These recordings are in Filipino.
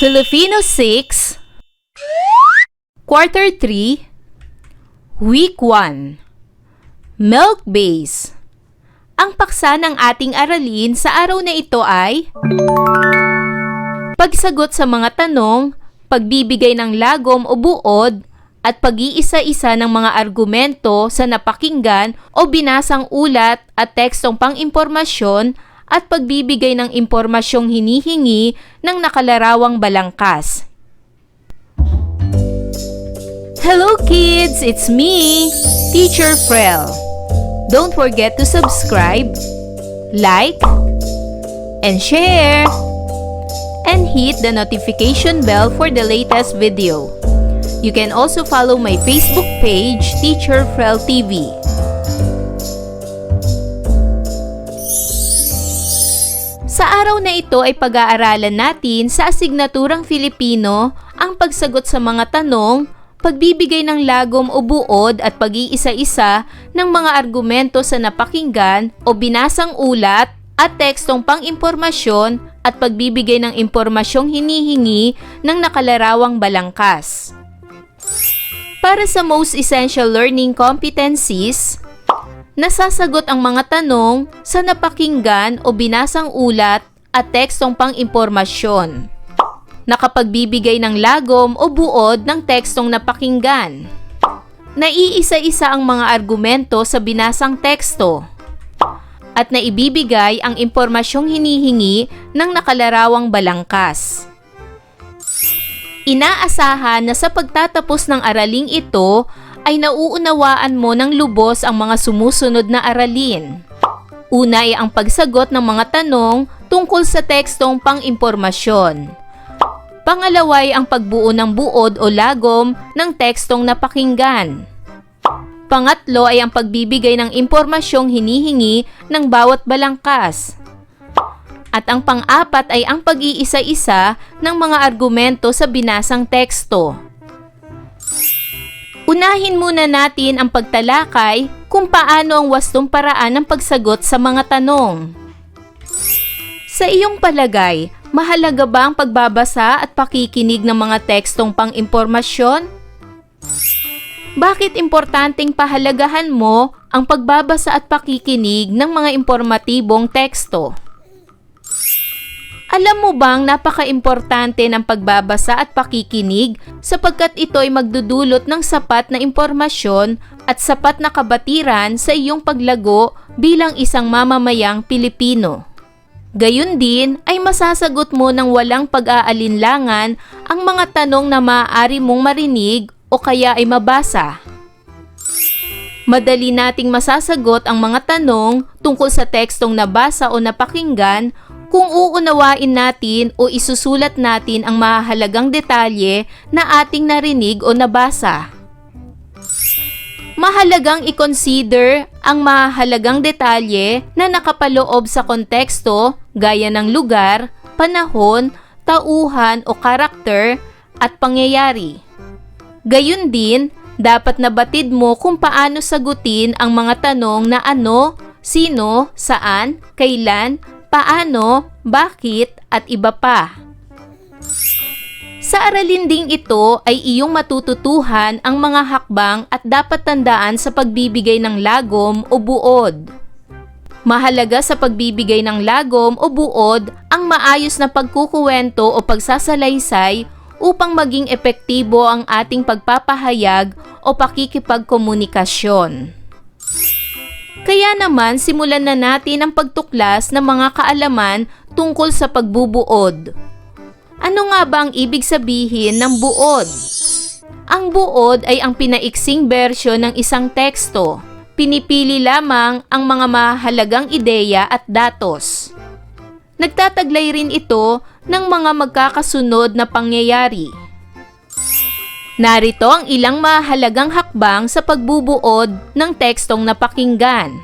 Filipino 6, Quarter 3, Week 1, Milk Base. Ang paksa ng ating aralin sa araw na ito ay pagsagot sa mga tanong, pagbibigay ng lagom o buod, at pag-iisa-isa ng mga argumento sa napakinggan o binasang ulat at tekstong pang-impormasyon at pagbibigay ng impormasyong hinihingi ng nakalarawang balangkas. Hello kids! It's me, Teacher Frel. Don't forget to subscribe, like, and share, and hit the notification bell for the latest video. You can also follow my Facebook page, Teacher Frel TV. Sa araw na ito ay pag-aaralan natin sa asignaturang Filipino ang pagsagot sa mga tanong, pagbibigay ng lagom o buod at pag-iisa-isa ng mga argumento sa napakinggan o binasang ulat at tekstong pang-impormasyon at pagbibigay ng impormasyong hinihingi ng nakalarawang balangkas. Para sa most essential learning competencies, nasasagot ang mga tanong sa napakinggan o binasang ulat at tekstong pang-impormasyon. Nakapagbibigay ng lagom o buod ng tekstong napakinggan. Naiisa-isa ang mga argumento sa binasang teksto. At naibibigay ang impormasyong hinihingi ng nakalarawang balangkas. Inaasahan na sa pagtatapos ng araling ito ay nauunawaan mo ng lubos ang mga sumusunod na aralin. Una ay ang pagsagot ng mga tanong tungkol sa tekstong pang-impormasyon. Pangalawa ay ang pagbuo ng buod o lagom ng tekstong napakinggan. Pangatlo ay ang pagbibigay ng impormasyong hinihingi ng bawat balangkas. At ang pang-apat ay ang pag-iisa-isa ng mga argumento sa binasang teksto. Unahin muna natin ang pagtalakay kung paano ang wastong paraan ng pagsagot sa mga tanong. Sa iyong palagay, mahalaga ba ang pagbabasa at pakikinig ng mga tekstong pang-impormasyon? Bakit importanteng pahalagahan mo ang pagbabasa at pakikinig ng mga impormatibong teksto? Alam mo bang napaka-importante ng pagbabasa at pakikinig sapagkat ito ay magdudulot ng sapat na impormasyon at sapat na kabatiran sa iyong paglago bilang isang mamamayang Pilipino. Gayun din ay masasagot mo ng walang pag-aalinlangan ang mga tanong na maaari mong marinig o kaya ay mabasa. Madali nating masasagot ang mga tanong tungkol sa tekstong nabasa o napakinggan kung uunawain natin o isusulat natin ang mahalagang detalye na ating narinig o nabasa. Mahalagang i-consider ang mahalagang detalye na nakapaloob sa konteksto gaya ng lugar, panahon, tauhan o karakter at pangyayari. Gayun din, dapat nabatid mo kung paano sagutin ang mga tanong na ano, sino, saan, kailan, paano, bakit, at iba pa. Sa aralin ding ito ay iyong matututuhan ang mga hakbang at dapat tandaan sa pagbibigay ng lagom o buod. Mahalaga sa pagbibigay ng lagom o buod ang maayos na pagkukuwento o pagsasalaysay upang maging epektibo ang ating pagpapahayag o pakikipagkomunikasyon. Kaya naman simulan na natin ang pagtuklas ng mga kaalaman tungkol sa pagbubuod. Ano nga ba ang ibig sabihin ng buod? Ang buod ay ang pinaiksing bersyon ng isang teksto. Pinipili lamang ang mga mahalagang ideya at datos. Nagtataglay rin ito ng mga magkakasunod na pangyayari. Narito ang ilang mahalagang hakbang sa pagbubuod ng tekstong napakinggan.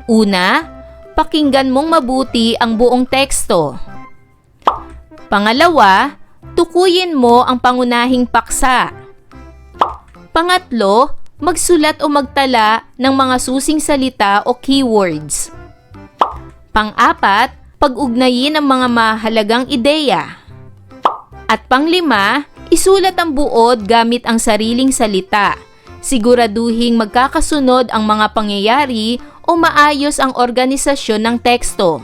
Una, pakinggan mong mabuti ang buong teksto. Pangalawa, tukuyin mo ang pangunahing paksa. Pangatlo, magsulat o magtala ng mga susing salita o keywords. Pang-apat, pag-ugnayin ang mga mahalagang ideya. At panglima, isulat ang buod gamit ang sariling salita. Siguraduhing magkakasunod ang mga pangyayari o maayos ang organisasyon ng teksto.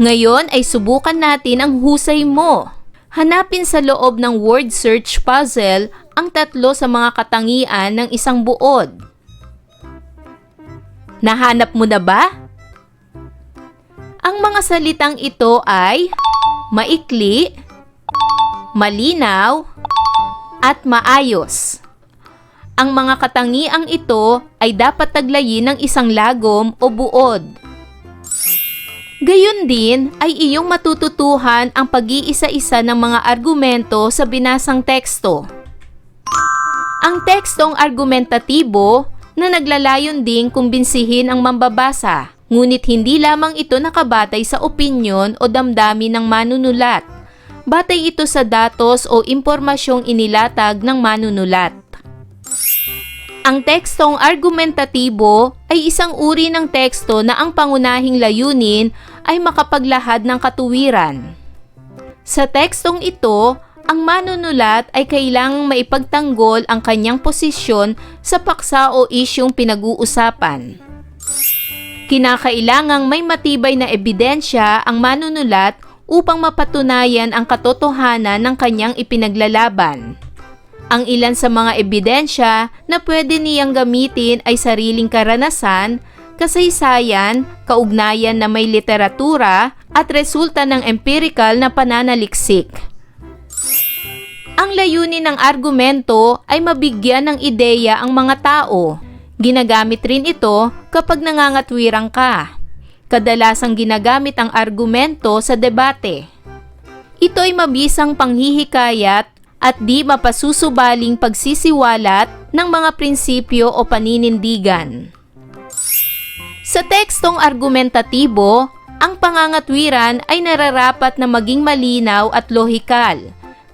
Ngayon ay subukan natin ang husay mo. Hanapin sa loob ng word search puzzle ang tatlo sa mga katangian ng isang buod. Nahanap mo na ba? Ang mga salitang ito ay maikli, malinaw, at maayos. Ang mga katangiang ito ay dapat taglayin ng isang lagom o buod. Gayon din ay iyong matututuhan ang pag-iisa-isa ng mga argumento sa binasang teksto. Ang tekstong argumentatibo na naglalayon ding kumbinsihin ang mambabasa, ngunit hindi lamang ito nakabatay sa opinyon o damdamin ng manunulat. Batay ito sa datos o impormasyong inilatag ng manunulat. Ang tekstong argumentatibo ay isang uri ng teksto na ang pangunahing layunin ay makapaglahad ng katuwiran. Sa tekstong ito, ang manunulat ay kailangang maipagtanggol ang kanyang posisyon sa paksa o isyung pinag-uusapan. Kinakailangang may matibay na ebidensya ang manunulat upang mapatunayan ang katotohanan ng kanyang ipinaglalaban. Ang ilan sa mga ebidensya na pwede niyang gamitin ay sariling karanasan, kasaysayan, kaugnayan na may literatura, at resulta ng empirical na pananaliksik. Ang layunin ng argumento ay mabigyan ng ideya ang mga tao. Ginagamit rin ito kapag nangangatwirang ka. Kadalasang ginagamit ang argumento sa debate. Ito ay mabisang panghihikayat at di mapasusubaling pagsisiwalat ng mga prinsipyo o paninindigan. Sa tekstong argumentatibo, ang pangangatwiran ay nararapat na maging malinaw at lohikal,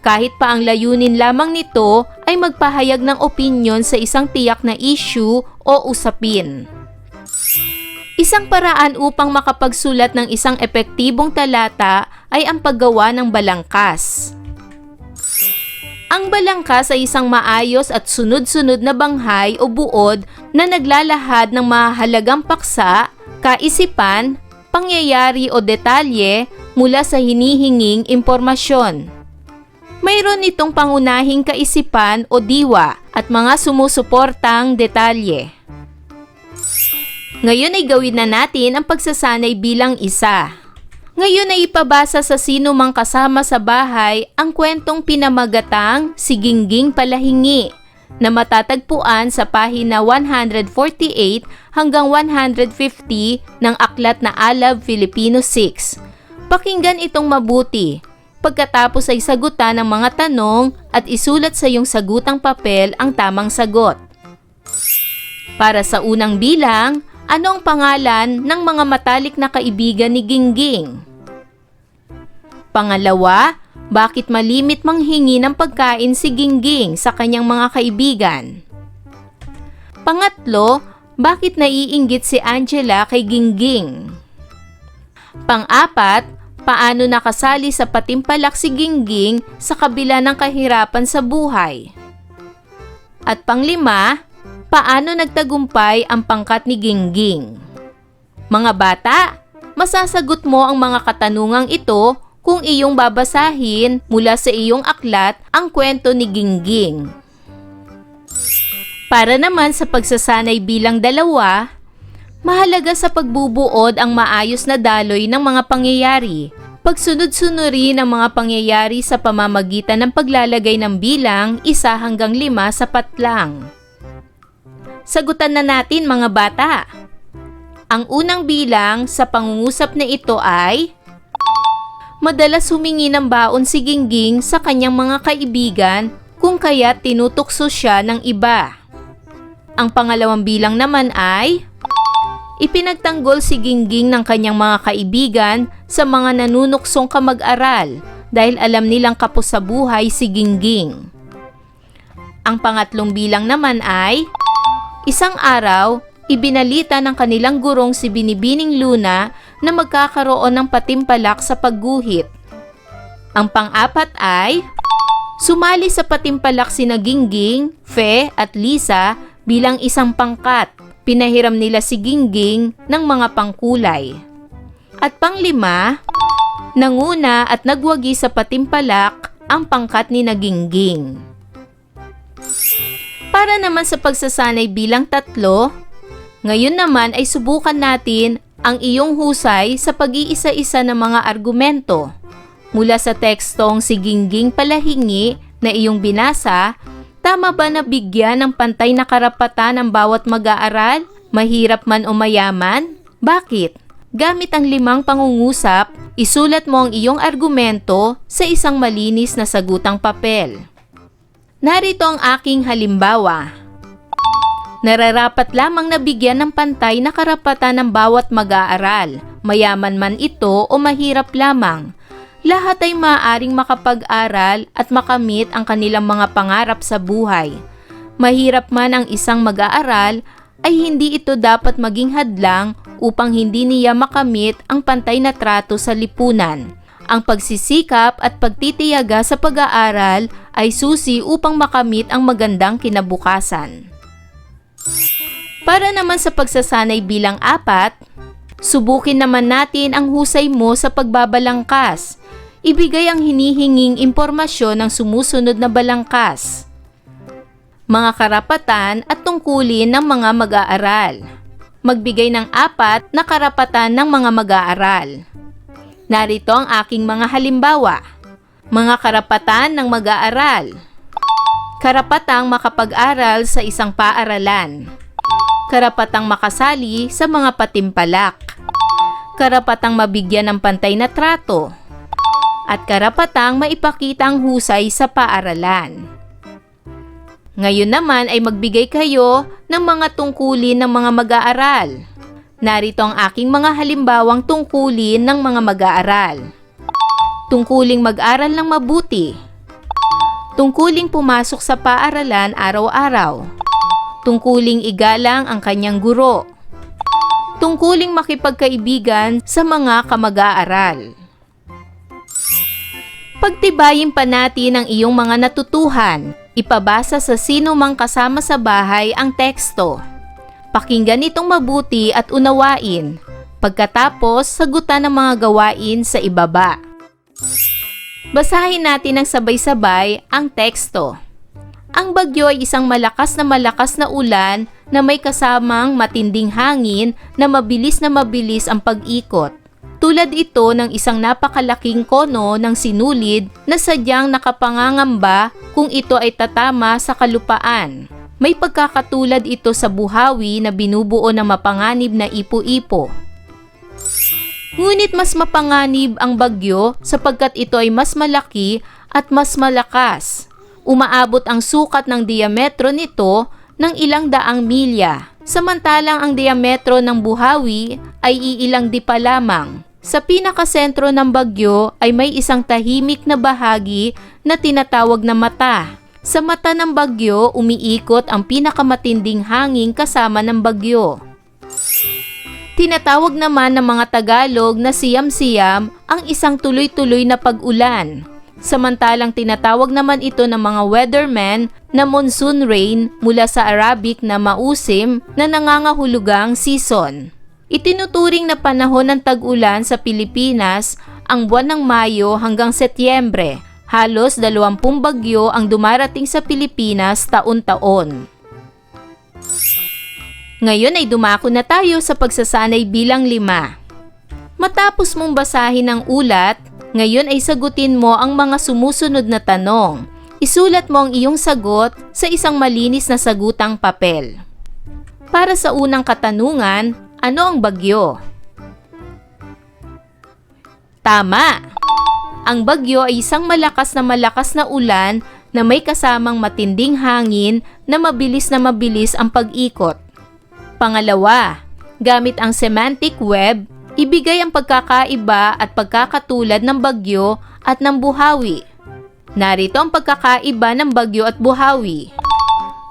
kahit pa ang layunin lamang nito ay magpahayag ng opinyon sa isang tiyak na issue o usapin. Isang paraan upang makapagsulat ng isang epektibong talata ay ang paggawa ng balangkas. Ang balangkas ay isang maayos at sunod-sunod na banghay o buod na naglalahad ng mahalagang paksa, kaisipan, pangyayari o detalye mula sa hinihinging impormasyon. Mayroon itong pangunahing kaisipan o diwa at mga sumusuportang detalye. Ngayon ay gawin na natin ang pagsasanay bilang isa. Ngayon ay ipabasa sa sino mang kasama sa bahay ang kwentong pinamagatang Si Gingging Palahingi na matatagpuan sa pahina 148 hanggang 150 ng aklat na Alab Filipino 6. Pakinggan itong mabuti. Pagkatapos ay sagutan ang mga tanong at isulat sa iyong sagutang papel ang tamang sagot. Para sa unang bilang, ano ang pangalan ng mga matalik na kaibigan ni Gingging? Pangalawa, bakit malimit manghingi ng pagkain si Gingging sa kanyang mga kaibigan? Pangatlo, bakit naiinggit si Angela kay Gingging? Pang-apat, paano nakasali sa patimpalak si Gingging sa kabila ng kahirapan sa buhay? At panglima, paano nagtagumpay ang pangkat ni Gingging? Mga bata, masasagot mo ang mga katanungang ito kung iyong babasahin mula sa iyong aklat ang kwento ni Gingging. Para naman sa pagsasanay bilang dalawa, mahalaga sa pagbubuod ang maayos na daloy ng mga pangyayari. Pagsunod-sunurin ang mga pangyayari sa pamamagitan ng paglalagay ng bilang 1 hanggang 5 sapat lang. Sagutan na natin mga bata. Ang unang bilang sa pangungusap na ito ay madalas humingi ng baon si Gingging sa kanyang mga kaibigan kung kaya't tinutukso siya ng iba. Ang pangalawang bilang naman ay ipinagtanggol si Gingging ng kanyang mga kaibigan sa mga nanunuksong kamag-aral dahil alam nilang kapos sa buhay si Gingging. Ang pangatlong bilang naman ay isang araw, ibinalita ng kanilang gurong si Binibining Luna na magkakaroon ng patimpalak sa pagguhit. Ang pang-apat ay sumali sa patimpalak sina Gingging, Fe at Lisa bilang isang pangkat. Pinahiram nila si Gingging ng mga pangkulay. At pang-5, nanguna at nagwagi sa patimpalak ang pangkat ni Gingging. Para naman sa pagsasanay bilang 3, ngayon naman ay subukan natin ang iyong husay sa pag-iisa-isa ng mga argumento. Mula sa tekstong si Gingging palahingi na iyong binasa, tama ba na bigyan ng pantay na karapatan ang bawat mag-aaral, mahirap man o mayaman? Bakit? Gamit ang 5 pangungusap, isulat mo ang iyong argumento sa isang malinis na sagutang papel. Narito ang aking halimbawa. Nararapat lamang na bigyan ng pantay na karapatan ng bawat mag-aaral, mayaman man ito o mahirap lamang. Lahat ay maaaring makapag-aral at makamit ang kanilang mga pangarap sa buhay. Mahirap man ang isang mag-aaral, ay hindi ito dapat maging hadlang upang hindi niya makamit ang pantay na trato sa lipunan. Ang pagsisikap at pagtitiyaga sa pag-aaral ay susi upang makamit ang magandang kinabukasan. Para naman sa pagsasanay bilang 4, subukin naman natin ang husay mo sa pagbabalangkas. Ibigay ang hinihinging impormasyon ng sumusunod na balangkas. Mga karapatan at tungkulin ng mga mag-aaral. Magbigay ng 4 na karapatan ng mga mag-aaral. Narito ang aking mga halimbawa. Mga karapatan ng mag-aaral. Karapatang makapag-aral sa isang paaralan. Karapatang makasali sa mga patimpalak. Karapatang mabigyan ng pantay na trato. At karapatang maipakita ang husay sa paaralan. Ngayon naman ay magbigay kayo ng mga tungkulin ng mga mag-aaral. Narito ang aking mga halimbawang tungkulin ng mga mag-aaral. Tungkuling mag-aral ng mabuti. Tungkuling pumasok sa paaralan araw-araw. Tungkuling igalang ang kanyang guro. Tungkuling makipagkaibigan sa mga kamag-aaral. Pagtibayin pa natin ang iyong mga natutuhan. Ipabasa sa sino mang kasama sa bahay ang teksto. Pakinggan itong mabuti at unawain. Pagkatapos, sagutan ang mga gawain sa ibaba. Basahin natin ng sabay-sabay ang teksto. Ang bagyo ay isang malakas na ulan na may kasamang matinding hangin na mabilis ang pag-ikot. Tulad ito ng isang napakalaking kono ng sinulid na sadyang nakapangangamba kung ito ay tatama sa kalupaan. May pagkakatulad ito sa buhawi na binubuo ng mapanganib na ipo-ipo. Ngunit mas mapanganib ang bagyo sapagkat ito ay mas malaki at mas malakas. Umaabot ang sukat ng diametro nito ng ilang daang milya, samantalang ang diametro ng buhawi ay iilang dipa lamang. Sa pinakasentro ng bagyo ay may isang tahimik na bahagi na tinatawag na mata. Sa mata ng bagyo, umiikot ang pinakamatinding hangin kasama ng bagyo. Tinatawag naman ng mga Tagalog na siyam-siyam ang isang tuloy-tuloy na pag-ulan. Samantalang tinatawag naman ito ng mga weathermen na monsoon rain mula sa Arabic na mausim na nangangahulugang season. Itinuturing na panahon ng tag-ulan sa Pilipinas ang buwan ng Mayo hanggang Setyembre. Halos 20 bagyo ang dumarating sa Pilipinas taon-taon. Ngayon ay dumako na tayo sa pagsasanay bilang 5. Matapos mong basahin ang ulat, ngayon ay sagutin mo ang mga sumusunod na tanong. Isulat mo ang iyong sagot sa isang malinis na sagutang papel. Para sa unang katanungan, ano ang bagyo? Tama! Ang bagyo ay isang malakas na ulan na may kasamang matinding hangin na mabilis ang pag-ikot. Pangalawa, gamit ang semantic web, ibigay ang pagkakaiba at pagkakatulad ng bagyo at ng buhawi. Narito ang pagkakaiba ng bagyo at buhawi.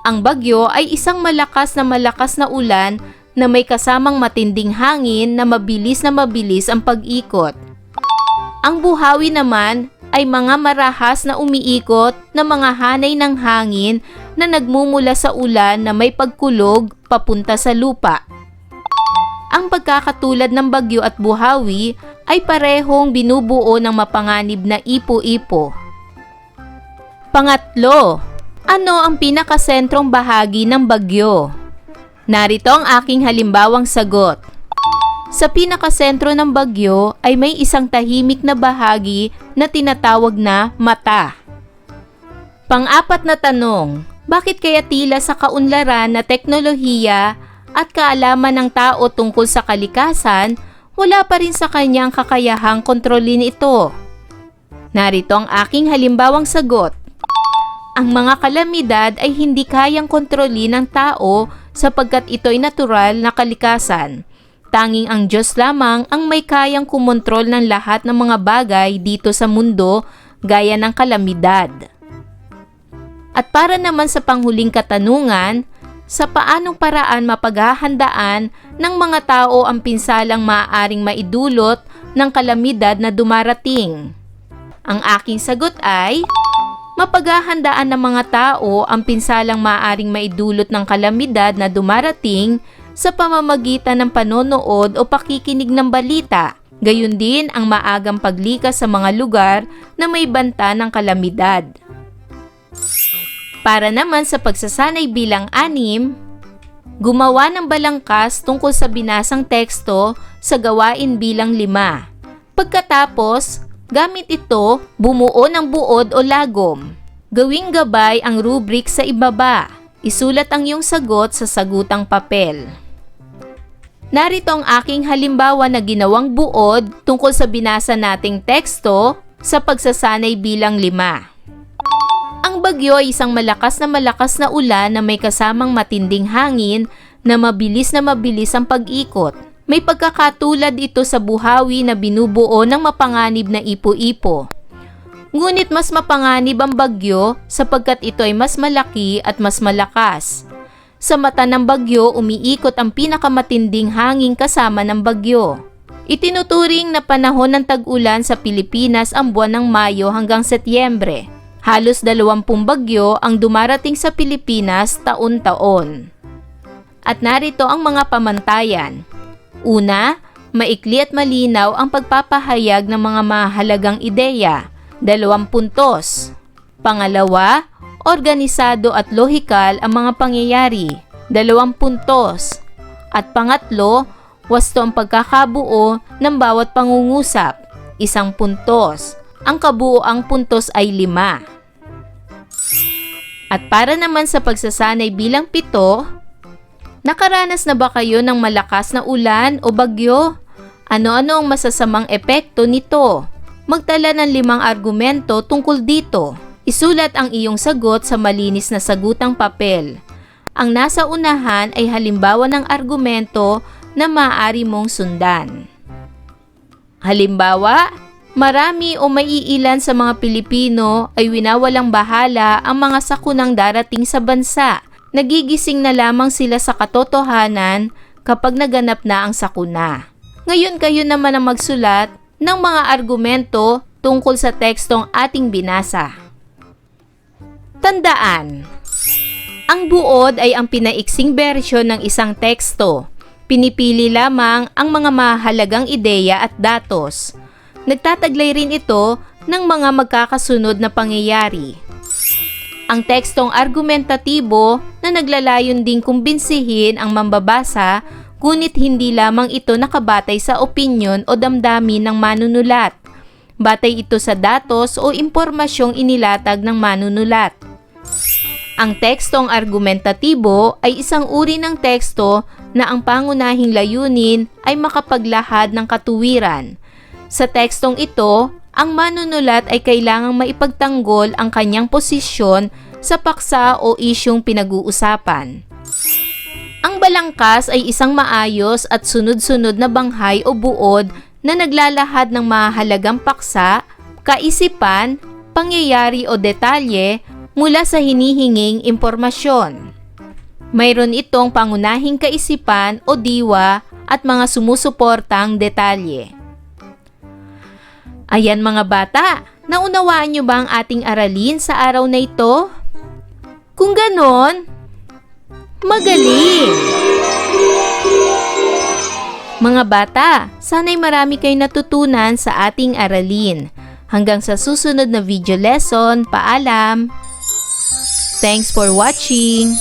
Ang bagyo ay isang malakas na ulan na may kasamang matinding hangin na mabilis ang pag-ikot. Ang buhawi naman ay mga marahas na umiikot na mga hanay ng hangin na nagmumula sa ulan na may pagkulog papunta sa lupa. Ang pagkakatulad ng bagyo at buhawi ay parehong binubuo ng mapanganib na ipo-ipo. Pangatlo, ano ang pinakasentrong bahagi ng bagyo? Narito ang aking halimbawang sagot. Sa pinakasentro ng bagyo ay may isang tahimik na bahagi na tinatawag na mata. Pang-apat na tanong, bakit kaya tila sa kaunlaran na teknolohiya at kaalaman ng tao tungkol sa kalikasan, wala pa rin sa kanyang kakayahang kontrolin ito? Narito ang aking halimbawang sagot. Ang mga kalamidad ay hindi kayang kontrolin ng tao sapagkat ito'y natural na kalikasan. Tanging ang Diyos lamang ang may kayang kumontrol ng lahat ng mga bagay dito sa mundo gaya ng kalamidad. At para naman sa panghuling katanungan, sa paanong paraan mapaghahandaan ng mga tao ang pinsalang maaaring maidulot ng kalamidad na dumarating? Ang aking sagot ay, mapaghahandaan ng mga tao ang pinsalang maaaring maidulot ng kalamidad na dumarating sa pamamagitan ng panonood o pakikinig ng balita, gayon din ang maagang paglikas sa mga lugar na may banta ng kalamidad. Para naman sa pagsasanay bilang 6, gumawa ng balangkas tungkol sa binasang teksto sa gawain bilang 5. Pagkatapos, gamit ito, bumuo ng buod o lagom. Gawing gabay ang rubric sa ibaba. Isulat ang iyong sagot sa sagutang papel. Narito ang aking halimbawa na ginawang buod tungkol sa binasa nating teksto sa pagsasanay bilang 5. Ang bagyo ay isang malakas na ulan na may kasamang matinding hangin na mabilis ang pag-ikot. May pagkakatulad ito sa buhawi na binubuo ng mapanganib na ipo-ipo. Ngunit mas mapanganib ang bagyo sapagkat ito ay mas malaki at mas malakas. Sa mata ng bagyo, umiikot ang pinakamatinding hangin kasama ng bagyo. Itinuturing na panahon ng tag-ulan sa Pilipinas ang buwan ng Mayo hanggang Setyembre. Halos 20 bagyo ang dumarating sa Pilipinas taon-taon. At narito ang mga pamantayan. Una, maikli at malinaw ang pagpapahayag ng mga mahalagang ideya. 2 puntos. Pangalawa, organisado at lohikal ang mga pangyayari. 2 puntos. At pangatlo, wasto ang pagkakabuo ng bawat pangungusap. 1 puntos. Ang kabuoang puntos ay 5. At para naman sa pagsasanay bilang 7, nakaranas na ba kayo ng malakas na ulan o bagyo? Ano-ano ang masasamang epekto nito? Magtala ng 5 argumento tungkol dito. Isulat ang iyong sagot sa malinis na sagutang papel. Ang nasa unahan ay halimbawa ng argumento na maaari mong sundan. Halimbawa, marami o maiilan sa mga Pilipino ay winawalang bahala ang mga sakunang darating sa bansa. Nagigising na lamang sila sa katotohanan kapag naganap na ang sakuna. Ngayon kayo naman ang magsulat ng mga argumento tungkol sa tekstong ating binasa. Tandaan, ang buod ay ang pinaiksing bersyon ng isang teksto. Pinipili lamang ang mga mahalagang ideya at datos. Nagtataglay rin ito ng mga magkakasunod na pangyayari. Ang tekstong argumentatibo na naglalayon ding kumbinsihin ang mambabasa, ngunit hindi lamang ito nakabatay sa opinyon o damdamin ng manunulat. Batay ito sa datos o impormasyong inilatag ng manunulat. Ang tekstong argumentatibo ay isang uri ng teksto na ang pangunahing layunin ay makapaglahad ng katuwiran. Sa tekstong ito, ang manunulat ay kailangang maipagtanggol ang kanyang posisyon sa paksa o isyung pinag-uusapan. Ang balangkas ay isang maayos at sunod-sunod na banghay o buod na naglalahad ng mahalagang paksa, kaisipan, pangyayari o detalye mula sa hinihinging impormasyon. Mayroon itong pangunahing kaisipan o diwa at mga sumusuportang detalye. Ayan mga bata, Naunawaan niyo ba ang ating aralin sa araw na ito? Kung ganon, magaling! Mga bata, sana'y marami kayong natutunan sa ating aralin. Hanggang sa susunod na video lesson, paalam! Thanks for watching!